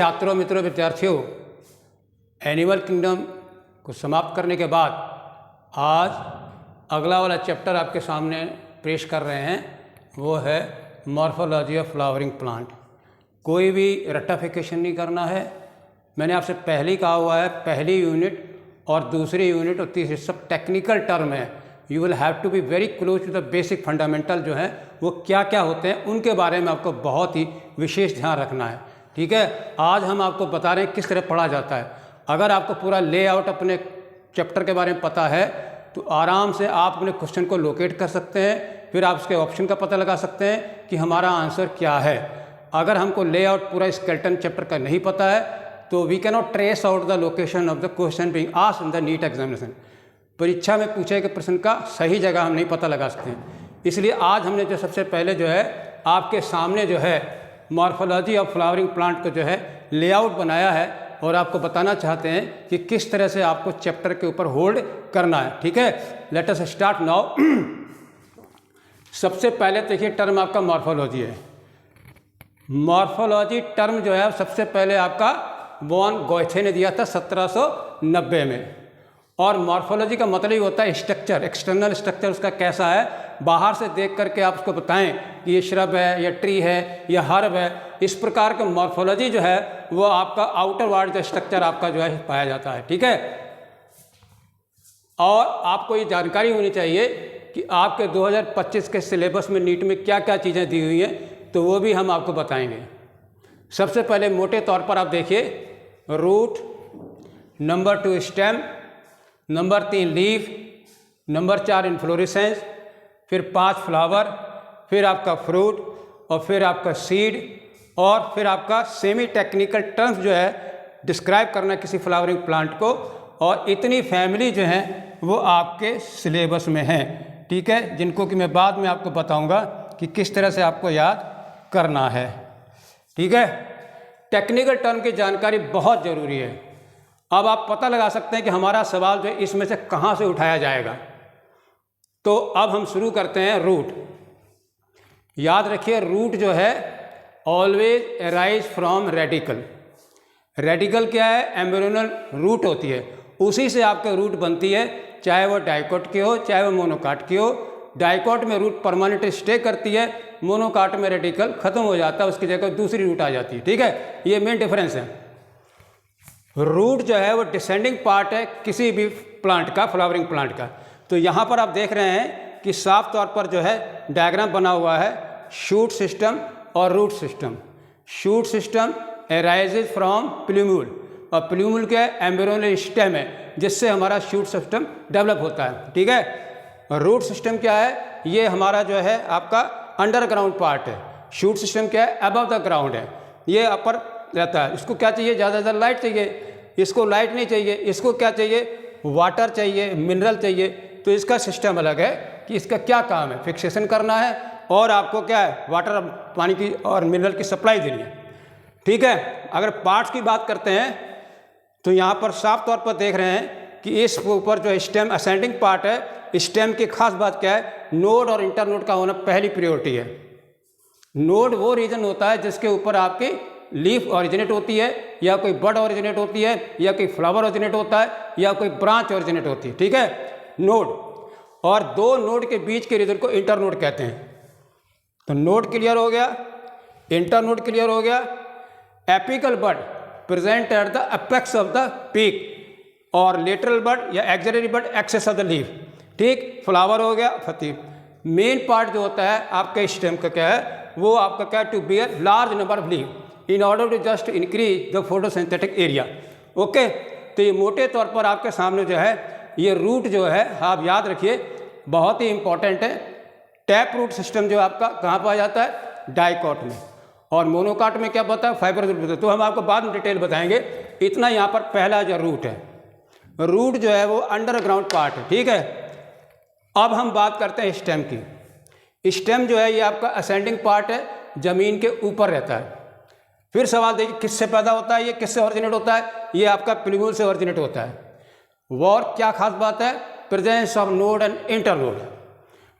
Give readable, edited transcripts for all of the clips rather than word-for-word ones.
छात्रों, मित्रों, विद्यार्थियों, एनिमल किंगडम को समाप्त करने के बाद आज अगला वाला चैप्टर आपके सामने पेश कर रहे हैं। वो है मॉर्फोलॉजी ऑफ फ्लावरिंग प्लांट। कोई भी रट्टाफिकेशन नहीं करना है। मैंने आपसे पहले ही कहा हुआ है, पहली यूनिट और दूसरी यूनिट और तीसरी सब टेक्निकल टर्म है। You will have to be very close to the basic fundamental जो है वो क्या क्या होते हैं उनके बारे में आपको बहुत ही विशेष ध्यान रखना है। ठीक है, आज हम आपको बता रहे हैं किस तरह पढ़ा जाता है। अगर आपको पूरा लेआउट अपने चैप्टर के बारे में पता है तो आराम से आप अपने क्वेश्चन को लोकेट कर सकते हैं, फिर आप उसके ऑप्शन का पता लगा सकते हैं कि हमारा आंसर क्या है। अगर हमको लेआउट पूरा स्केलेटन चैप्टर का नहीं पता है तो we can not trace out the location of the question being asked in the NEET examination. परीक्षा में पूछे गए प्रश्न का सही जगह हम नहीं पता लगा सकते हैं। इसलिए आज हमने जो सबसे पहले जो है आपके सामने जो है मॉर्फोलॉजी ऑफ फ्लावरिंग प्लांट को जो है लेआउट बनाया है और आपको बताना चाहते हैं कि किस तरह से आपको चैप्टर के ऊपर होल्ड करना है। ठीक है, लेट अस स्टार्ट नाउ। सबसे पहले देखिए टर्म आपका मॉर्फोलॉजी है। मॉर्फोलॉजी टर्म जो है सबसे पहले आपका वॉन गॉइथे ने दिया था 1790 में। और मॉर्फोलॉजी का मतलब ही होता है स्ट्रक्चर, एक्सटर्नल स्ट्रक्चर उसका कैसा है, बाहर से देख करके आप उसको बताएं कि ये श्रब है या ट्री है या हर्ब है। इस प्रकार का मॉर्फोलॉजी जो है वो आपका आउटर वर्ड जो स्ट्रक्चर आपका जो है पाया जाता है। ठीक है, और आपको ये जानकारी होनी चाहिए कि आपके 2025 के सिलेबस में नीट में क्या क्या चीज़ें दी हुई हैं, तो वो भी हम आपको बताएंगे। सबसे पहले मोटे तौर पर आप देखिए root, number 2 stem, number 3 leaf, number 4 inflorescence, फिर 5 फ्लावर, फिर आपका फ्रूट और फिर आपका सीड और फिर आपका सेमी टेक्निकल टर्म्स जो है डिस्क्राइब करना किसी फ्लावरिंग प्लांट को। और इतनी फैमिली जो है वो आपके सिलेबस में है। ठीक है, जिनको कि मैं बाद में आपको बताऊंगा कि किस तरह से आपको याद करना है। ठीक है, टेक्निकल टर्म की जानकारी बहुत ज़रूरी है। अब आप पता लगा सकते हैं कि हमारा सवाल जो है इसमें से कहाँ से उठाया जाएगा। तो अब हम शुरू करते हैं रूट। याद रखिए रूट जो है always arise from radical. Radical क्या है, एम्ब्रियोनल रूट होती है, उसी से आपके रूट बनती है, चाहे वो डाइकोट की हो चाहे वो मोनोकाट की हो। डाइकोट में रूट परमानेंट स्टे करती है, मोनोकाट में रेडिकल खत्म हो जाता है, उसकी जगह दूसरी रूट आ जाती है। ठीक है, ये मेन डिफरेंस है। रूट जो है वो डिसेंडिंग पार्ट है किसी भी प्लांट का, फ्लावरिंग प्लांट का। तो यहाँ पर आप देख रहे हैं कि साफ तौर पर जो है डायग्राम बना हुआ है शूट सिस्टम और root system. Shoot system arises from plumule और प्लूम्यूल क्या है, एम्ब्रियोनल स्टेम है जिससे हमारा शूट सिस्टम डेवलप होता है। ठीक है, रूट सिस्टम क्या है, ये हमारा जो है आपका अंडरग्राउंड पार्ट है। शूट सिस्टम क्या है, अबव द ग्राउंड है, ये अपर रहता है। इसको क्या चाहिए, ज़्यादा से ज़्यादा लाइट चाहिए, इसको लाइट नहीं चाहिए, इसको क्या चाहिए, वाटर चाहिए, मिनरल चाहिए। तो इसका सिस्टम अलग है कि इसका क्या काम है, फिक्सेशन करना है और आपको क्या है वाटर, पानी की और मिनरल की सप्लाई देनी है। ठीक है, अगर पार्ट्स की बात करते हैं तो यहाँ पर साफ तौर पर देख रहे हैं कि इस ऊपर जो स्टेम असेंडिंग पार्ट है, स्टेम की खास बात क्या है, नोड और इंटरनोड का होना पहली प्रायोरिटी है। नोड वो रीजन होता है जिसके ऊपर आपकी लीफ ओरिजिनेट होती है या कोई बड ओरिजिनेट होती है या कोई फ्लावर ओरिजिनेट होता है या कोई ब्रांच ओरिजिनेट होती है। ठीक है, नोड, और दो नोड के बीच के रीजन को इंटरनोड कहते हैं। तो नोड क्लियर हो गया, इंटरनोड क्लियर हो गया। Apical bud present at the apex of the peak और लेटरल बड या axillary bud axis of the leaf. ठीक, फ्लावर हो गया, फतीब। मेन पार्ट जो होता है आपके स्टेम का क्या है, वो आपका क्या, to bear large number of leaf in order to just increase the photosynthetic area. Okay, तो ये मोटे तौर पर आपके सामने जो है ये रूट जो है आप याद रखिए बहुत ही इंपॉर्टेंट है। टैप रूट सिस्टम जो आपका कहाँ पाया जाता है, डाइकोट में, और मोनोकाट में क्या बताया, फाइबर रूट। तो हम आपको बाद में डिटेल बताएंगे। इतना यहाँ पर पहला जो रूट है, रूट जो है वो अंडरग्राउंड पार्ट है। ठीक है, अब हम बात करते हैं स्टेम की। स्टेम जो है ये आपका असेंडिंग पार्ट है, जमीन के ऊपर रहता है। फिर सवाल देखिए किससे पैदा होता है, ये किससे ओरिजिनेट होता है, ये आपका प्लूम्यूल से ओरिजिनेट होता है। और क्या खास बात है, presence of node and internode.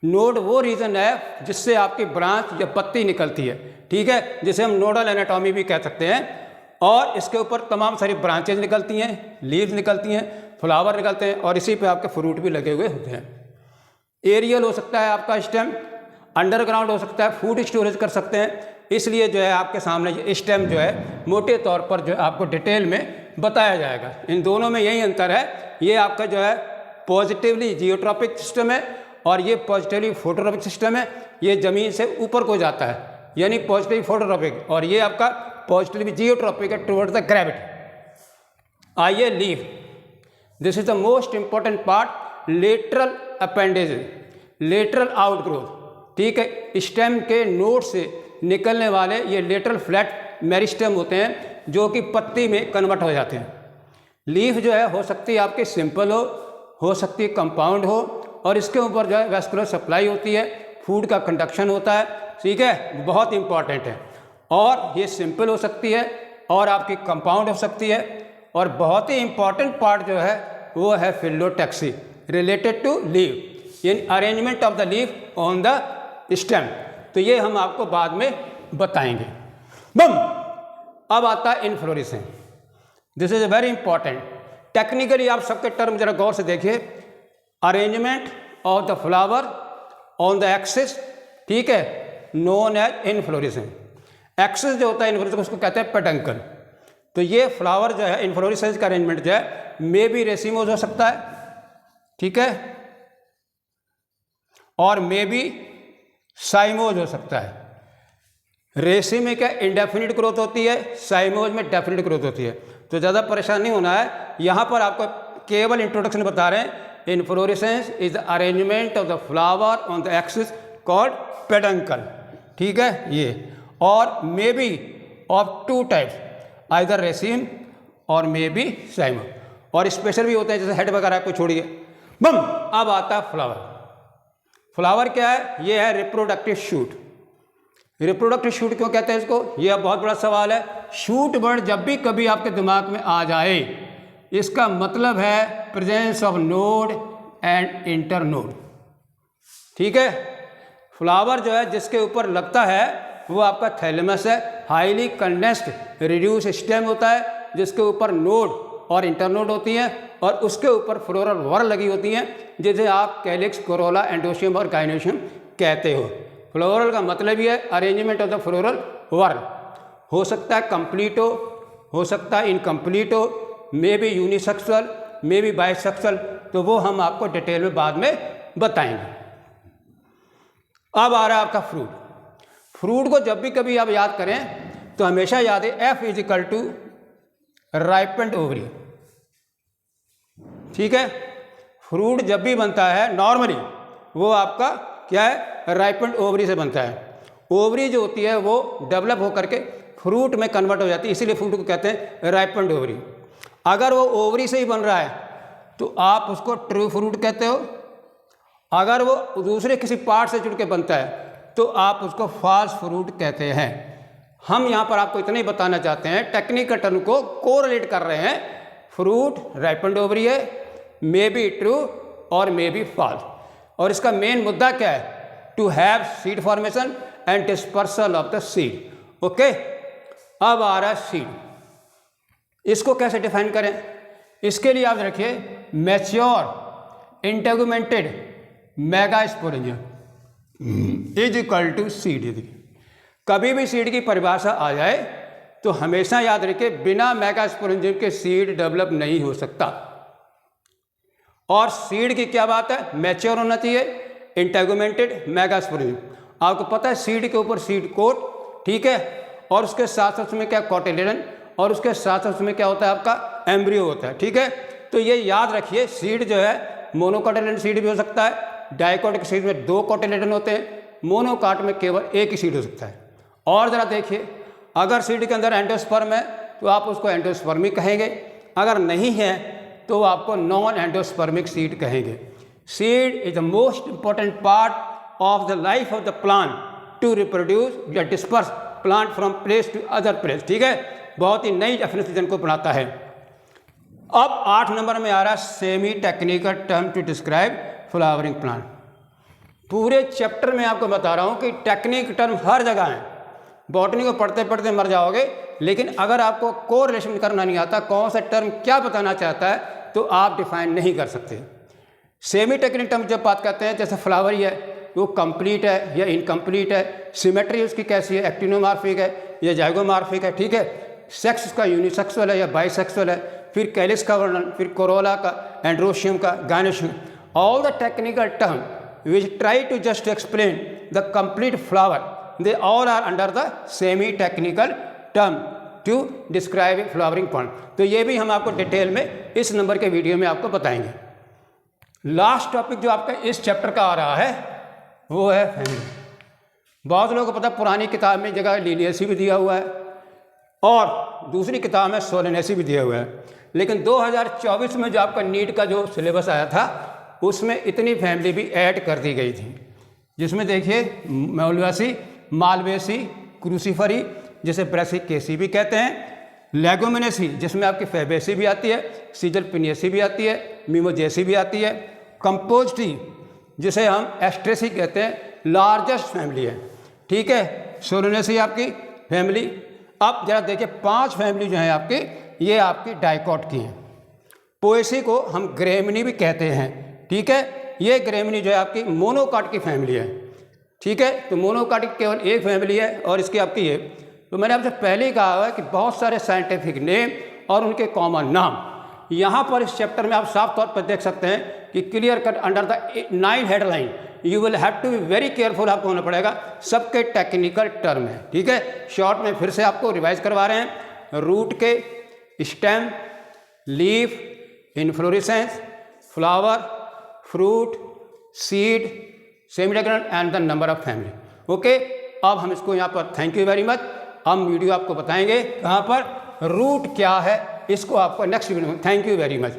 Node वो रीजन है जिससे आपकी ब्रांच या पत्ती निकलती है। ठीक है, जिसे हम नोडल एनाटॉमी भी कह सकते हैं। और इसके ऊपर तमाम सारी ब्रांचेज निकलती हैं, लीव्स निकलती हैं, फ्लावर निकलते हैं और इसी पे आपके फ्रूट भी लगे हुए होते हैं। एरियल हो सकता है आपका स्टेम, अंडरग्राउंड हो सकता है, फूड स्टोरेज कर सकते हैं। इसलिए जो है आपके सामने ये स्टेम जो है मोटे तौर पर जो है आपको डिटेल में बताया जाएगा। इन दोनों में यही अंतर है, ये आपका जो है पॉजिटिवली जियोट्रॉपिक सिस्टम है और ये पॉजिटिवली फोटोट्रॉपिक सिस्टम है। ये ज़मीन से ऊपर को जाता है यानी पॉजिटिव फोटोट्रॉपिक, और ये आपका पॉजिटिवली जियोट्रॉपिक है टुवर्ड्स द ग्रेविटी। आइए leaf, this is the most important part, lateral appendage, lateral outgrowth. ठीक है, स्टेम के नोड से निकलने वाले ये लेटरल फ्लैट मेरिस्टेम होते हैं जो कि पत्ती में कन्वर्ट हो जाते हैं। लीफ जो है हो सकती है आपकी सिंपल हो सकती है कंपाउंड हो, और इसके ऊपर जो है वेस्कुलर सप्लाई होती है, फूड का कंडक्शन होता है। ठीक है, बहुत इंपॉर्टेंट है। और ये सिंपल हो सकती है और आपकी कंपाउंड हो सकती है। और बहुत ही इंपॉर्टेंट पार्ट जो है वो है फिलोटैक्सी रिलेटेड टू लीफ, यानी arrangement of the leaf on the stem. तो ये हम आपको बाद में बताएंगे। बम, अब आता है inflorescence. This is very important. Technically आप सबके टर्म जरा गौर से देखिए। Arrangement of the flower on the axis, ठीक है, नोन एज इनफ्लोरेसेंस। एक्सिस जो होता है इनफ्लोरेसेंस उसको कहते हैं पेडंकल। तो ये फ्लावर जो है इनफ्लोरेसेंस का अरेंजमेंट जो है मे बी रेसिमोज हो सकता है, ठीक है, और मे बी साइमोज हो सकता है। रेसिम में क्या इंडेफिनिट ग्रोथ होती है, साइमोज में डेफिनिट ग्रोथ होती है। तो ज़्यादा परेशान नहीं होना है, यहाँ पर आपको केवल इंट्रोडक्शन बता रहे हैं। Inflorescence is the arrangement of the flower on the axis called peduncle, ठीक है ये। और may be of two types, either रेसिम और मे बी साइमो, और स्पेशल भी होते हैं जैसे हेड वगैरह को छोड़िए। बम, अब आता है फ्लावर। फ्लावर क्या है? ये है रिप्रोडक्टिव शूट। रिप्रोडक्टिव शूट क्यों कहते हैं इसको, यह बहुत बड़ा सवाल है। शूट वर्ड जब भी कभी आपके दिमाग में आ जाए, इसका मतलब है presence of node and inter node, ठीक है। फ्लावर जो है जिसके ऊपर लगता है वो आपका थैलेमस है, हाईली कंडेंस्ड रिड्यूस स्टेम होता है जिसके ऊपर नोड और इंटरनोड होती हैं, और उसके ऊपर फ्लोरल वर लगी होती हैं जिसे आप कैलिक्स, कोरोला, एंडोशियम और गाइनोशियम कहते हो। फ्लोरल का मतलब ये है अरेंजमेंट ऑफ द फ्लोरल वर। हो सकता है कंप्लीट हो सकता है इनकम्प्लीट हो, may be unisexual, may be bisexual, तो वो हम आपको डिटेल में बाद में बताएंगे। अब आ रहा है आपका फ्रूट। फ्रूट को जब भी कभी आप याद करें तो हमेशा याद है F is equal to ripened ovary, ठीक है। फ्रूट जब भी बनता है नॉर्मली वो आपका क्या है, राइपेंड ओवरी से बनता है। ओवरी जो होती है वो डेवलप होकर के फ्रूट में कन्वर्ट हो जाती है, इसीलिए फ्रूट को कहते हैं राइपेंड ओवरी। अगर वो ओवरी से ही बन रहा है तो आप उसको ट्रू फ्रूट कहते हो। अगर वो दूसरे किसी पार्ट से जुड़ के बनता है तो आप उसको फॉल्स फ्रूट कहते हैं। हम यहाँ पर आपको इतना ही बताना चाहते हैं, टेक्निकल टर्म को कोरिलेट कर रहे हैं। फ्रूट राइपेंड ओवरी है, मे बी ट्रू और मे बी फॉल्स। और इसका मेन मुद्दा क्या है, to have seed formation and dispersal of the seed. Okay, अब आ रहा है सीड। इसको कैसे डिफाइन करें, इसके लिए आप रखिए mature integumented megasporangium is equal to seed. कभी भी सीड की परिभाषा आ जाए तो हमेशा याद रखिए बिना मेगास्पोरेंजियम के सीड डेवलप नहीं हो सकता। और सीड की क्या बात है, मैच्योर होना चाहिए, इंटेगुमेंटेड मेगास्पोरेंजियम। आपको पता है सीड के ऊपर सीड कोट, ठीक है, और उसके साथ साथ उसमें क्या कोटिलेडन, और उसके साथ साथ उसमें क्या होता है आपका एम्ब्रियो होता है, ठीक है। तो ये याद रखिए सीड जो है मोनोकोटिलेडन सीड भी हो सकता है, डाइकोटिक सीड में 2 कोटिलेडन होते हैं, मोनोकाट में केवल एक ही सीड हो सकता है। और ज़रा देखिए, अगर सीड के अंदर एंडोस्पर्म है तो आप उसको एंडोस्पर्मिक कहेंगे, अगर नहीं है तो आपको नॉन एंडोस्पर्मिक सीड कहेंगे। Seed is the most important part of the life of the plant to reproduce या disperse plant from place to other place, ठीक है। बहुत ही नई डेफिनेशन को बनाता है। अब 8 नंबर में आ रहा है semi technical term to describe flowering plant. पूरे चैप्टर में आपको बता रहा हूँ कि टेक्निक टर्म हर जगह है, बॉटनी को पढ़ते पढ़ते मर जाओगे, लेकिन अगर आपको कोरिलेशन करना नहीं आता, कौन सा टर्म क्या बताना चाहता है, तो आप डिफाइन नहीं कर सकते। सेमी टेक्निकल टर्म जब बात करते हैं, जैसे फ्लावरी है, वो कंप्लीट है या इनकम्प्लीट है, सिमेट्री उसकी कैसी है, एक्टिनोमार्फिक है या जाइगोमार्फिक है, ठीक है, सेक्स उसका यूनिसेक्सुअल है या बाइसेक्सुअल है, फिर कैलिस का वर्णन, फिर कोरोला का, एंड्रोशियम का, gynoecium, all the technical term which try to just explain the complete flower, they all are under the semi technical term to describe a flowering plant. तो ये भी हम आपको डिटेल में इस नंबर के वीडियो में आपको बताएंगे। लास्ट टॉपिक जो आपका इस चैप्टर का आ रहा है वो है फैमिली। बहुत लोगों को पता, पुरानी किताब में जगह लीनियसी भी दिया हुआ है और दूसरी किताब में सोलेनेसी भी दिया हुआ है, लेकिन 2024 में जो आपका नीट का जो सिलेबस आया था उसमें इतनी फैमिली भी ऐड कर दी गई थी, जिसमें देखिए मौलवासी, मालवेसी, क्रूसीफरी जिसे ब्रैसिकेसी भी कहते हैं, लेगोमिनेसी जिसमें आपकी फैबेसी भी आती है, सीजल पिनियसी भी आती है, मिमोजेसी भी आती है, कंपोजिटी जिसे हम एस्ट्रेसी कहते हैं, लार्जेस्ट फैमिली है, ठीक है, सोलेनेसी आपकी फैमिली। अब जरा देखिए 5 फैमिली जो है आपकी, ये आपकी डाइकॉट की हैं। पोएसी को हम ग्रेमिनी भी कहते हैं, ठीक है, ये ग्रेमिनी जो है आपकी मोनोकाट की फैमिली है, ठीक है। तो मोनोकाट की केवल एक फैमिली है और इसकी आपकी ये, तो मैंने आपसे पहले ही कहा है कि बहुत सारे साइंटिफिक नेम और उनके कॉमन नाम यहाँ पर इस चैप्टर में आप साफ तौर पर देख सकते हैं कि clear cut under the 9 headline you will have to be very careful, आपको होना पड़ेगा, सबके टेक्निकल टर्म है, ठीक है। शॉर्ट में फिर से आपको रिवाइज करवा रहे हैं, रूट के, stem, leaf, inflorescence, flower, fruit, seed, semitechnical and the number of family. Okay, अब हम इसको यहाँ पर थैंक यू वेरी मच, हम वीडियो आपको बताएंगे कहाँ पर रूट क्या है, इसको आपको नेक्स्ट वीडियो में। Thank you very much.